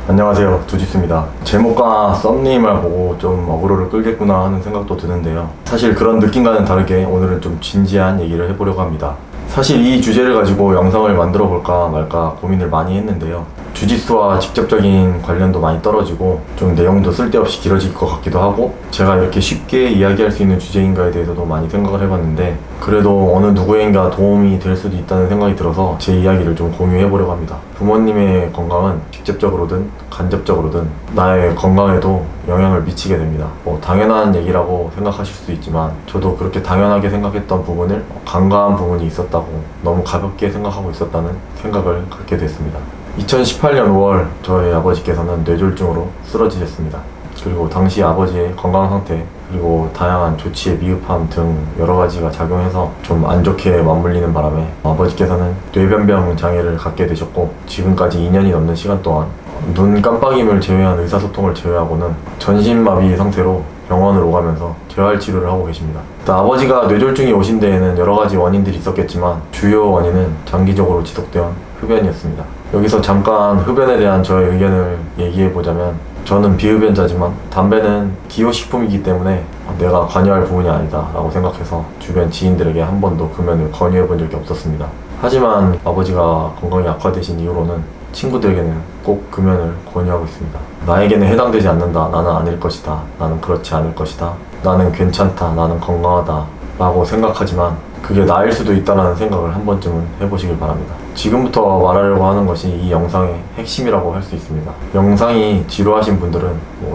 안녕하세요, 두지스입니다. 제목과 썸네일만 보고 좀 어그로를 끌겠구나 하는 생각도 드는데요. 사실 그런 느낌과는 다르게 오늘은 좀 진지한 얘기를 해보려고 합니다. 사실 이 주제를 가지고 영상을 만들어 볼까 말까 고민을 많이 했는데요. 주짓수와 직접적인 관련도 많이 떨어지고 좀 내용도 쓸데없이 길어질 것 같기도 하고, 제가 이렇게 쉽게 이야기할 수 있는 주제인가에 대해서도 많이 생각을 해봤는데, 그래도 어느 누구인가 도움이 될 수도 있다는 생각이 들어서 제 이야기를 좀 공유해 보려고 합니다. 부모님의 건강은 직접적으로든 간접적으로든 나의 건강에도 영향을 미치게 됩니다. 당연한 얘기라고 생각하실 수도 있지만, 저도 그렇게 당연하게 생각했던 부분을 간과한 부분이 있었다고, 너무 가볍게 생각하고 있었다는 생각을 갖게 됐습니다. 2018년 5월 저희 아버지께서는 뇌졸중으로 쓰러지셨습니다. 그리고 당시 아버지의 건강 상태, 그리고 다양한 조치의 미흡함 등 여러 가지가 작용해서 좀 안 좋게 맞물리는 바람에 아버지께서는 뇌변병 장애를 갖게 되셨고, 지금까지 2년이 넘는 시간 동안 눈 깜빡임을 제외한 의사소통을 제외하고는 전신마비 상태로 병원을 오가면서 재활 치료를 하고 계십니다. 아버지가 뇌졸중이 오신 데에는 여러 가지 원인들이 있었겠지만, 주요 원인은 장기적으로 지속된 흡연이었습니다. 여기서 잠깐 흡연에 대한 저의 의견을 얘기해보자면, 저는 비흡연자지만 담배는 기호식품이기 때문에 내가 관여할 부분이 아니다 라고 생각해서 주변 지인들에게 한 번도 금연을 권유해본 적이 없었습니다. 하지만 아버지가 건강이 악화되신 이후로는 친구들에게는 꼭 금연을 권유하고 있습니다. 나에게는 해당되지 않는다, 나는 아닐 것이다, 나는 그렇지 않을 것이다, 나는 괜찮다, 나는 건강하다 라고 생각하지만 그게 나일 수도 있다는 생각을 한 번쯤은 해보시길 바랍니다. 지금부터 말하려고 하는 것이 이 영상의 핵심이라고 할 수 있습니다. 영상이 지루하신 분들은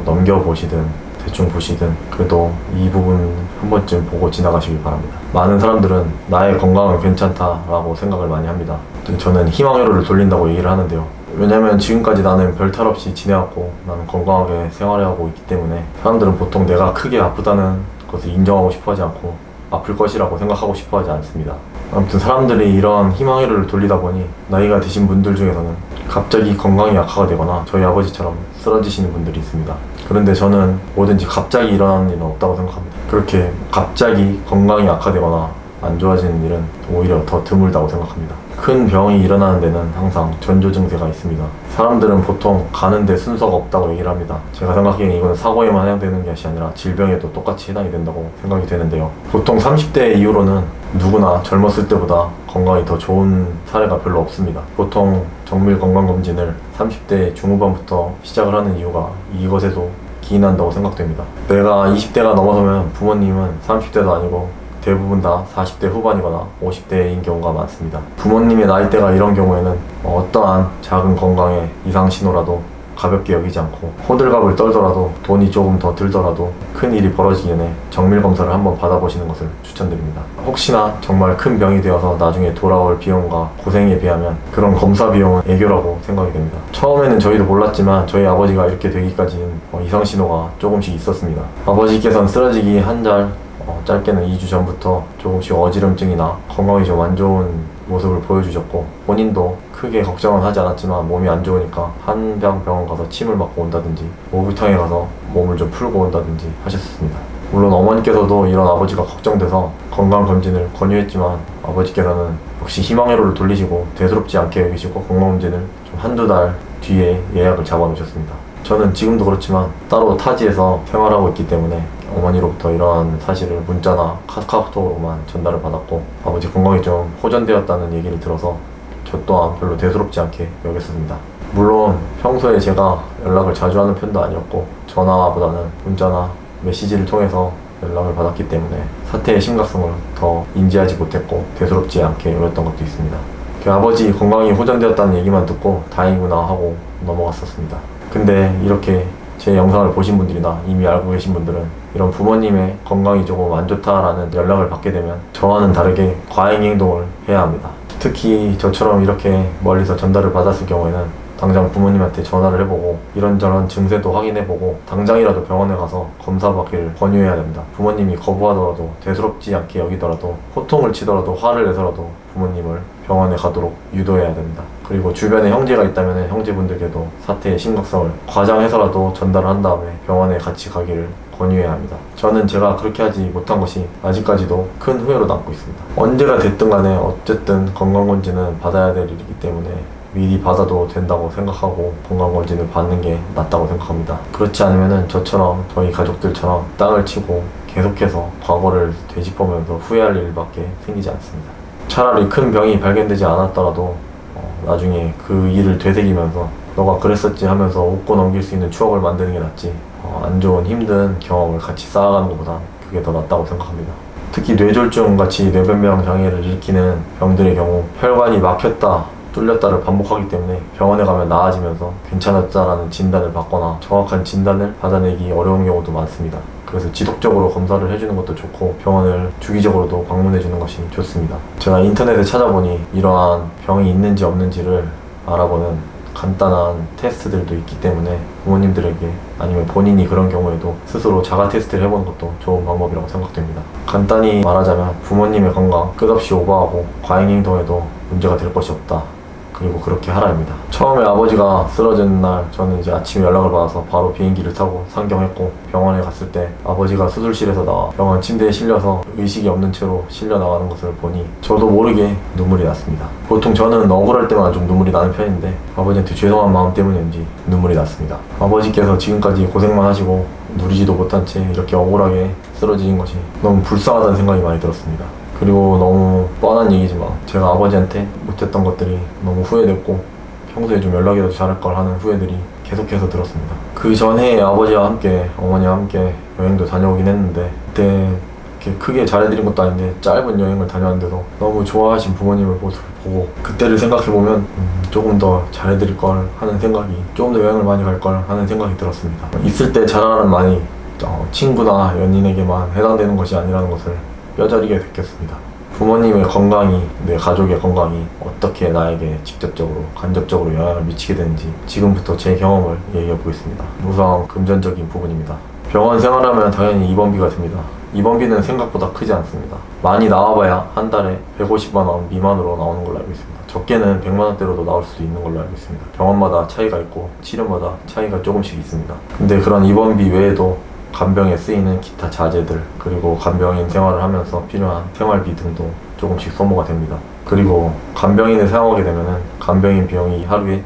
넘겨보시든 대충 보시든 그래도 이 부분 한 번쯤 보고 지나가시길 바랍니다. 많은 사람들은 나의 건강은 괜찮다라고 생각을 많이 합니다. 저는 희망회로를 돌린다고 얘기를 하는데요. 왜냐면 지금까지 나는 별 탈 없이 지내왔고, 나는 건강하게 생활해하고 있기 때문에 사람들은 보통 내가 크게 아프다는 것을 인정하고 싶어 하지 않고 아플 것이라고 생각하고 싶어 하지 않습니다. 아무튼 사람들이 이런 희망회로를 돌리다 보니 나이가 드신 분들 중에서는 갑자기 건강이 악화가 되거나 저희 아버지처럼 쓰러지시는 분들이 있습니다. 그런데 저는 뭐든지 갑자기 일어나는 일은 없다고 생각합니다. 그렇게 갑자기 건강이 악화되거나 안 좋아지는 일은 오히려 더 드물다고 생각합니다. 큰 병이 일어나는 데는 항상 전조 증세가 있습니다. 사람들은 보통 가는데 순서가 없다고 얘기를 합니다. 제가 생각하기엔 이건 사고에만 해당되는 것이 아니라 질병에도 똑같이 해당이 된다고 생각이 되는데요. 보통 30대 이후로는 누구나 젊었을 때보다 건강이 더 좋은 사례가 별로 없습니다. 보통 정밀 건강검진을 30대 중후반부터 시작을 하는 이유가 이것에도 기인한다고 생각됩니다. 내가 20대가 넘어서면 부모님은 30대도 아니고 대부분 다 40대 후반이거나 50대인 경우가 많습니다. 부모님의 나이대가 이런 경우에는 어떠한 작은 건강의 이상 신호라도 가볍게 여기지 않고 호들갑을 떨더라도 돈이 조금 더 들더라도 큰 일이 벌어지기 전에 정밀 검사를 한번 받아보시는 것을 추천드립니다. 혹시나 정말 큰 병이 되어서 나중에 돌아올 비용과 고생에 비하면 그런 검사 비용은 애교라고 생각이 됩니다. 처음에는 저희도 몰랐지만 저희 아버지가 이렇게 되기까지는 이상 신호가 조금씩 있었습니다. 아버지께서는 쓰러지기 한 달 짧게는 2주 전부터 조금씩 어지럼증이나 건강이 좀 안 좋은 모습을 보여주셨고, 본인도 크게 걱정은 하지 않았지만 몸이 안 좋으니까 한병병원 가서 침을 맞고 온다든지 목욕탕에 가서 몸을 좀 풀고 온다든지 하셨습니다. 물론 어머니께서도 이런 아버지가 걱정돼서 건강검진을 권유했지만 아버지께서는 역시 희망회로를 돌리시고 대수롭지 않게 여기시고 건강검진을 좀 한두 달 뒤에 예약을 잡아 놓으셨습니다. 저는 지금도 그렇지만 따로 타지에서 생활하고 있기 때문에 어머니로부터 이러한 사실을 문자나 카카오톡으로만 전달을 받았고, 아버지 건강이 좀 호전되었다는 얘기를 들어서 저 또한 별로 대수롭지 않게 여겼습니다. 물론 평소에 제가 연락을 자주 하는 편도 아니었고 전화보다는 문자나 메시지를 통해서 연락을 받았기 때문에 사태의 심각성을 더 인지하지 못했고 대수롭지 않게 여겼던 것도 있습니다. 아버지 건강이 호전되었다는 얘기만 듣고 다행이구나 하고 넘어갔었습니다. 근데 이렇게 제 영상을 보신 분들이나 이미 알고 계신 분들은 이런 부모님의 건강이 조금 안 좋다라는 연락을 받게 되면 저와는 다르게 과잉 행동을 해야 합니다. 특히 저처럼 이렇게 멀리서 전달을 받았을 경우에는 당장 부모님한테 전화를 해보고 이런저런 증세도 확인해보고 당장이라도 병원에 가서 검사받기를 권유해야 됩니다. 부모님이 거부하더라도 대수롭지 않게 여기더라도 호통을 치더라도 화를 내서라도 부모님을 병원에 가도록 유도해야 됩니다. 그리고 주변에 형제가 있다면 형제분들께도 사태의 심각성을 과장해서라도 전달을 한 다음에 병원에 같이 가기를 권유해야 합니다. 저는 제가 그렇게 하지 못한 것이 아직까지도 큰 후회로 남고 있습니다. 언제가 됐든 간에 어쨌든 건강검진은 받아야 될 일이기 때문에 미리 받아도 된다고 생각하고 건강검진을 받는 게 낫다고 생각합니다. 그렇지 않으면 저처럼 저희 가족들처럼 땅을 치고 계속해서 과거를 되짚으면서 후회할 일밖에 생기지 않습니다. 차라리 큰 병이 발견되지 않았더라도 나중에 그 일을 되새기면서 너가 그랬었지 하면서 웃고 넘길 수 있는 추억을 만드는 게 낫지, 안 좋은 힘든 경험을 같이 쌓아가는 것보다 그게 더 낫다고 생각합니다. 특히 뇌졸중 같이 뇌변명 장애를 일으키는 병들의 경우 혈관이 막혔다 뚫렸다를 반복하기 때문에 병원에 가면 나아지면서 괜찮았다라는 진단을 받거나 정확한 진단을 받아내기 어려운 경우도 많습니다. 그래서 지속적으로 검사를 해주는 것도 좋고 병원을 주기적으로도 방문해주는 것이 좋습니다. 제가 인터넷에 찾아보니 이러한 병이 있는지 없는지를 알아보는 간단한 테스트들도 있기 때문에 부모님들에게 아니면 본인이 그런 경우에도 스스로 자가 테스트를 해보는 것도 좋은 방법이라고 생각됩니다. 간단히 말하자면 부모님의 건강 끝없이 오버하고 과잉 행동에도 문제가 될 것이 없다. 그리고 그렇게 하라입니다. 처음에 아버지가 쓰러진 날 저는 이제 아침에 연락을 받아서 바로 비행기를 타고 상경했고 병원에 갔을 때 아버지가 수술실에서 나와 병원 침대에 실려서 의식이 없는 채로 실려 나가는 것을 보니 저도 모르게 눈물이 났습니다. 보통 저는 억울할 때만 좀 눈물이 나는 편인데 아버지한테 죄송한 마음 때문인지 눈물이 났습니다. 아버지께서 지금까지 고생만 하시고 누리지도 못한 채 이렇게 억울하게 쓰러지신 것이 너무 불쌍하다는 생각이 많이 들었습니다. 그리고 너무 뻔한 얘기지만 제가 아버지한테 못했던 것들이 너무 후회됐고 평소에 좀 연락이라도 잘할 걸 하는 후회들이 계속해서 들었습니다. 그 전에 아버지와 함께 어머니와 함께 여행도 다녀오긴 했는데 그때 이렇게 크게 잘해드린 것도 아닌데 짧은 여행을 다녀왔는데도 너무 좋아하신 부모님의 모습을 보고 그때를 생각해보면 조금 더 잘해드릴 걸 하는 생각이, 조금 더 여행을 많이 갈 걸 하는 생각이 들었습니다. 있을 때 잘하라는 말이 친구나 연인에게만 해당되는 것이 아니라는 것을 뼈저리게 느꼈습니다. 부모님의 건강이, 내 가족의 건강이 어떻게 나에게 직접적으로, 간접적으로 영향을 미치게 되는지 지금부터 제 경험을 얘기해 보겠습니다. 우선 금전적인 부분입니다. 병원 생활하면 당연히 입원비가 듭니다. 입원비는 생각보다 크지 않습니다. 많이 나와봐야 한 달에 150만 원 미만으로 나오는 걸로 알고 있습니다. 적게는 100만 원대로도 나올 수도 있는 걸로 알고 있습니다. 병원마다 차이가 있고 치료마다 차이가 조금씩 있습니다. 근데 그런 입원비 외에도 간병에 쓰이는 기타 자재들, 그리고 간병인 생활을 하면서 필요한 생활비 등도 조금씩 소모가 됩니다. 그리고 간병인을 사용하게 되면은 간병인 비용이 하루에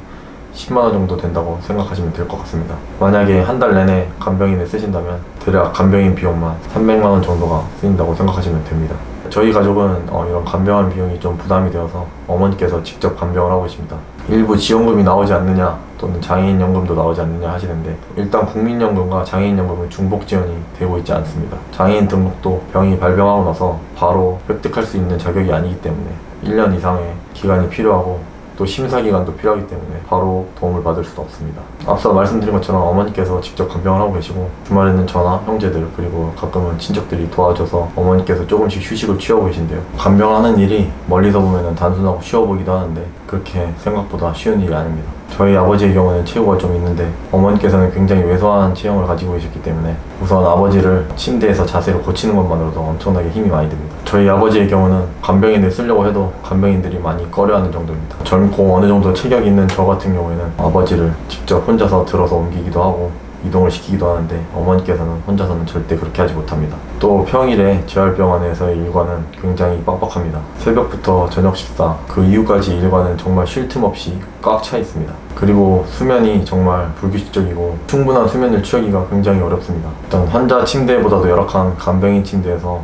10만 원 정도 된다고 생각하시면 될 것 같습니다. 만약에 한 달 내내 간병인을 쓰신다면 대략 간병인 비용만 300만 원 정도가 쓰인다고 생각하시면 됩니다. 저희 가족은 이런 간병한 비용이 좀 부담이 되어서 어머니께서 직접 간병을 하고 계십니다. 일부 지원금이 나오지 않느냐 또는 장애인연금도 나오지 않느냐 하시는데 일단 국민연금과 장애인연금은 중복 지원이 되고 있지 않습니다. 장애인 등록도 병이 발병하고 나서 바로 획득할 수 있는 자격이 아니기 때문에 1년 이상의 기간이 필요하고 또 심사기간도 필요하기 때문에 바로 도움을 받을 수도 없습니다. 앞서 말씀드린 것처럼 어머니께서 직접 간병을 하고 계시고 주말에는 저나 형제들 그리고 가끔은 친척들이 도와줘서 어머니께서 조금씩 휴식을 취하고 계신데요. 간병하는 일이 멀리서 보면 단순하고 쉬워 보이기도 하는데 그렇게 생각보다 쉬운 일이 아닙니다. 저희 아버지의 경우는 체구가 좀 있는데 어머니께서는 굉장히 왜소한 체형을 가지고 계셨기 때문에 우선 아버지를 침대에서 자세를 고치는 것만으로도 엄청나게 힘이 많이 듭니다. 저희 아버지의 경우는 간병인을 쓰려고 해도 간병인들이 많이 꺼려하는 정도입니다. 젊고 어느 정도 체격이 있는 저 같은 경우에는 아버지를 직접 혼자서 들어서 옮기기도 하고 이동을 시키기도 하는데 어머니께서는 혼자서는 절대 그렇게 하지 못합니다. 또 평일에 재활병원에서의 일과는 굉장히 빡빡합니다. 새벽부터 저녁 식사, 그 이후까지 일과는 정말 쉴 틈 없이 꽉 차 있습니다. 그리고 수면이 정말 불규칙적이고 충분한 수면을 취하기가 굉장히 어렵습니다. 일단 환자 침대보다도 열악한 간병인 침대에서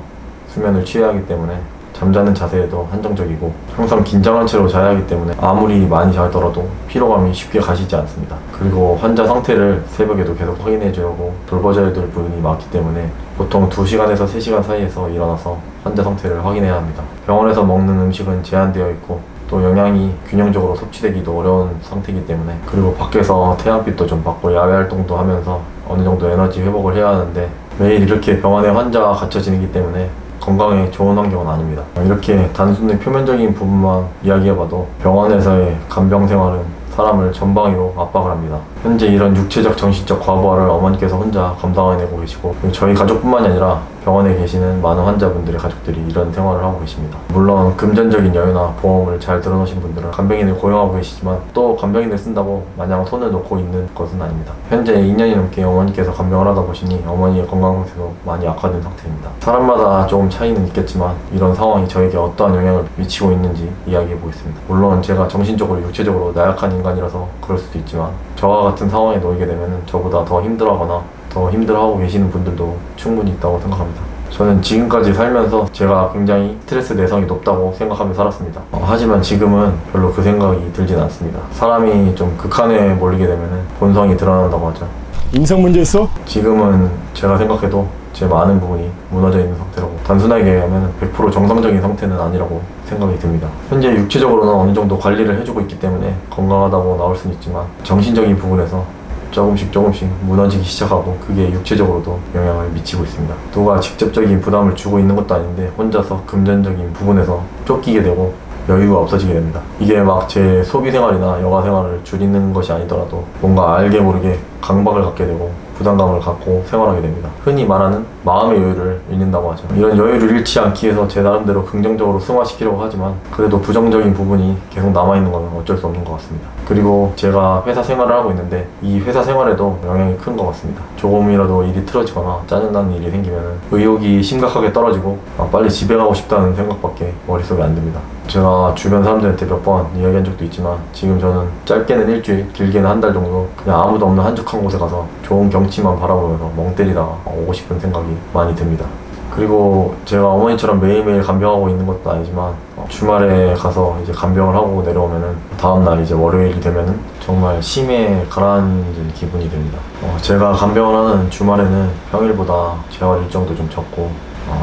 수면을 취해야 하기 때문에 잠자는 자세에도 한정적이고 항상 긴장한 채로 자야 하기 때문에 아무리 많이 자더라도 피로감이 쉽게 가시지 않습니다. 그리고 환자 상태를 새벽에도 계속 확인해줘야 하고 돌봐줘야 될 부분이 많기 때문에 보통 2시간에서 3시간 사이에서 일어나서 환자 상태를 확인해야 합니다. 병원에서 먹는 음식은 제한되어 있고 또 영양이 균형적으로 섭취되기도 어려운 상태이기 때문에 그리고 밖에서 태양빛도 좀 받고 야외 활동도 하면서 어느 정도 에너지 회복을 해야 하는데 매일 이렇게 병원에 환자가 갇혀 지내기 때문에 건강에 좋은 환경은 아닙니다. 이렇게 단순히 표면적인 부분만 이야기해봐도 병원에서의 간병 생활은 사람을 전방위로 압박을 합니다. 현재 이런 육체적, 정신적 과부하를 어머니께서 혼자 감당해내고 계시고 저희 가족뿐만이 아니라 병원에 계시는 많은 환자분들의 가족들이 이런 생활을 하고 계십니다. 물론 금전적인 여유나 보험을 잘 들어놓으신 분들은 간병인을 고용하고 계시지만 또 간병인을 쓴다고 마냥 손을 놓고 있는 것은 아닙니다. 현재 2년이 넘게 어머니께서 간병을 하다 보시니 어머니의 건강 상태도 많이 악화된 상태입니다. 사람마다 조금 차이는 있겠지만 이런 상황이 저에게 어떠한 영향을 미치고 있는지 이야기해 보겠습니다. 물론 제가 정신적으로 육체적으로 나약한 인간이라서 그럴 수도 있지만 저와 같은 상황에 놓이게 되면 저보다 더 힘들어하거나 더 힘들어하고 계시는 분들도 충분히 있다고 생각합니다. 저는 지금까지 살면서 제가 굉장히 스트레스 내성이 높다고 생각하며 살았습니다. 하지만 지금은 별로 그 생각이 들진 않습니다. 사람이 좀 극한에 몰리게 되면 본성이 드러난다고 하죠. 인성 문제 있어? 지금은 제가 생각해도 제 많은 부분이 무너져 있는 상태라고, 단순하게 얘기하면 100% 정상적인 상태는 아니라고 생각이 듭니다. 현재 육체적으로는 어느 정도 관리를 해주고 있기 때문에 건강하다고 나올 수는 있지만 정신적인 부분에서 조금씩 무너지기 시작하고 그게 육체적으로도 영향을 미치고 있습니다. 누가 직접적인 부담을 주고 있는 것도 아닌데 혼자서 금전적인 부분에서 쫓기게 되고 여유가 없어지게 됩니다. 이게 막 제 소비 생활이나 여가 생활을 줄이는 것이 아니더라도 뭔가 알게 모르게 강박을 갖게 되고 부담감을 갖고 생활하게 됩니다. 흔히 말하는 마음의 여유를 잃는다고 하죠. 이런 여유를 잃지 않기 위해서 제 나름대로 긍정적으로 승화시키려고 하지만 그래도 부정적인 부분이 계속 남아있는 건 어쩔 수 없는 것 같습니다. 그리고 제가 회사 생활을 하고 있는데 이 회사 생활에도 영향이 큰 것 같습니다. 조금이라도 일이 틀어지거나 짜증나는 일이 생기면 의욕이 심각하게 떨어지고 빨리 집에 가고 싶다는 생각밖에 머릿속에 안 듭니다. 제가 주변 사람들한테 몇 번 이야기한 적도 있지만 지금 저는 짧게는 일주일, 길게는 한 달 정도 그냥 아무도 없는 한적한 곳에 가서 좋은 경치만 바라보면서 멍 때리다가 오고 싶은 생각이 많이 듭니다. 그리고 제가 어머니처럼 매일매일 간병하고 있는 것도 아니지만 주말에 가서 이제 간병을 하고 내려오면은 다음날 이제 월요일이 되면은 정말 심해 가라앉은 기분이 듭니다. 제가 간병을 하는 주말에는 평일보다 재활 일정도 좀 적고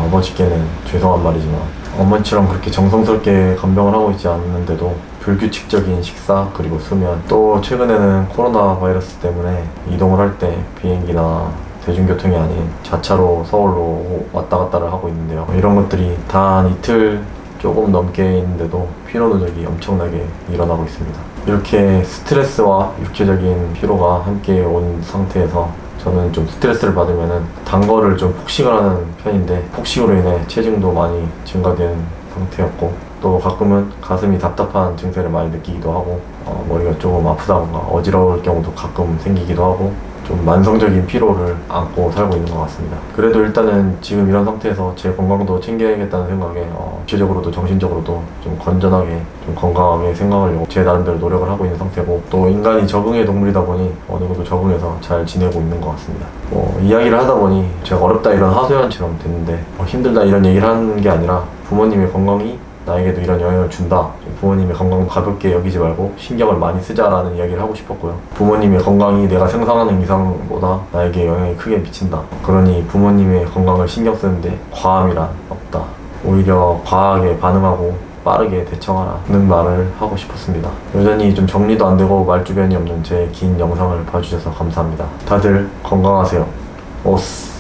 아버지께는 죄송한 말이지만 어머니처럼 그렇게 정성스럽게 간병을 하고 있지 않는데도 불규칙적인 식사 그리고 수면, 또 최근에는 코로나 바이러스 때문에 이동을 할 때 비행기나 대중교통이 아닌 자차로 서울로 왔다 갔다를 하고 있는데요. 이런 것들이 다 한 이틀 조금 넘게 있는데도 피로 누적이 엄청나게 일어나고 있습니다. 이렇게 스트레스와 육체적인 피로가 함께 온 상태에서 저는 좀 스트레스를 받으면은 단 거를 좀 폭식을 하는 편인데 폭식으로 인해 체중도 많이 증가된 상태였고 또 가끔은 가슴이 답답한 증세를 많이 느끼기도 하고 머리가 조금 아프다거나 어지러울 경우도 가끔 생기기도 하고 좀 만성적인 피로를 안고 살고 있는 것 같습니다. 그래도 일단은 지금 이런 상태에서 제 건강도 챙겨야겠다는 생각에 육체적으로도 정신적으로도 좀 건전하게 좀 건강하게 생각하려고 제 나름대로 노력을 하고 있는 상태고, 또 인간이 적응의 동물이다 보니 어느 정도 적응해서 잘 지내고 있는 것 같습니다. 이야기를 하다 보니 제가 어렵다 이런 하소연처럼 됐는데 힘들다 이런 얘기를 하는 게 아니라 부모님의 건강이 나에게도 이런 영향을 준다, 부모님의 건강 가볍게 여기지 말고 신경을 많이 쓰자라는 이야기를 하고 싶었고요. 부모님의 건강이 내가 상상하는 이상보다 나에게 영향이 크게 미친다, 그러니 부모님의 건강을 신경 쓰는데 과함이란 없다, 오히려 과하게 반응하고 빠르게 대처하라는 말을 하고 싶었습니다. 여전히 좀 정리도 안 되고 말주변이 없는 제 긴 영상을 봐주셔서 감사합니다. 다들 건강하세요. 오스.